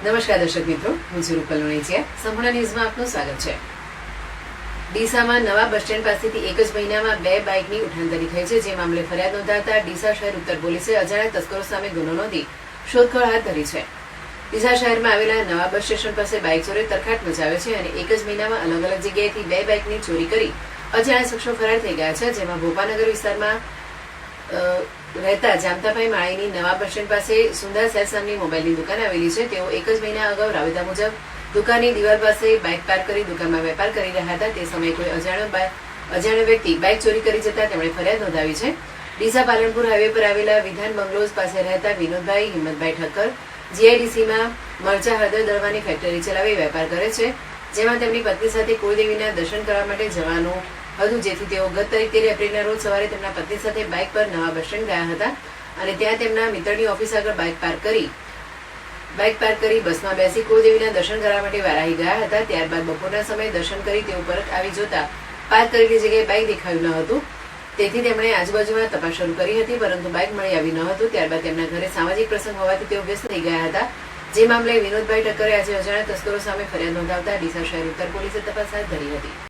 નમસ્કાર દર્શક મિત્રો, હું છું રૂપલ લુણીચિયા. સંપૂર્ણ ન્યૂઝમાં આપનું સ્વાગત છે. ડીસામાં નવા બસ સ્ટેન્ડ પાસેથી એક જ મહિનામાં 2 બાઇકની ઉઠાંતરી થઈ છે. જે મામલે ફરિયાદ નોંધાતા ડીસા શહેર ઉત્તર પોલીસે અજાણ્યા તસ્કરો સામે ગુનો નોંધી શોધખોળ હાથ ધરી છે. ડીસા શહેરમાં આવેલા નવા બસ સ્ટેશન પાસે બાઇક ચોરે તરખાટ મચાવે છે અને એક જ મહિનામાં અલગ અલગ જગ્યાએથી 2 બાઇકની ચોરી કરી અજાણ્યા શખ્સો ફરાર થઈ ગયા છે. જેમાં ભોપાનગર વિસ્તારમાં રહેતા જામતાભાઈ માળીની નવા બસ સ્ટેન્ડ પાસે સુંદર સેલ્સ નામની મોબાઈલની દુકાન આવેલી છે. તેઓ એક જ મહિના અગાઉ રાબેતા મુજબ દુકાનની દિવાલ પાસે બાઇક પાર્ક કરી દુકાનમાં વેપાર કરી રહ્યા હતા. તે સમયે કોઈ અજાણ્યો વ્યક્તિ બાઇક ચોરી કરી જતા તેમણે ફરિયાદ નોંધાવી છે. ડીસા પાલનપુર હાઈવે પર આવેલા વિધાન બંગલોઝ પાસે રહેતા વિનોદભાઈ હિંમતભાઈ ઠક્કર જીઆઈડીસીમાં મરચા હળદર દળવાની ફેક્ટરી ચલાવી વેપાર કરે છે. જેમાં તેમની પત્ની સાથે કુળદેવીના દર્શન કરવા માટે જવાનું હતું. જેથી તેઓ ગત તારીખ 13 એપ્રિલના રોજ સવારે તેમના પત્ની સાથે બાઇક પર નવા બસ સ્ટેન્ડ ગયા હતા અને ત્યાં તેમના મિત્રની ઓફિસ આગળ બાઇક પાર્ક કરી બસમાં બેસી કુળદેવીના દર્શન કરવા માટે વારાહી ગયા હતા. ત્યારબાદ બપોરના સમયે દર્શન કરી તેઓ પરત આવી જોતા પાર્ક કરેલી જગ્યાએ બાઇક દેખાયું ન હતું. તેથી તેમણે આજુબાજુમાં તપાસ શરૂ કરી હતી, પરંતુ બાઇક મળી આવી ન હતું. ત્યારબાદ તેમના ઘરે સામાજિક પ્રસંગ હોવાથી તેઓ વ્યસ્ત થઈ ગયા હતા. જે મામલે વિનોદભાઈ ઠક્કરે આજે અજાણ્યા તસ્કરો સામે ફરિયાદ નોંધાવતા ડીસા શહેર ઉત્તર પોલીસે તપાસ હાથ ધરી હતી.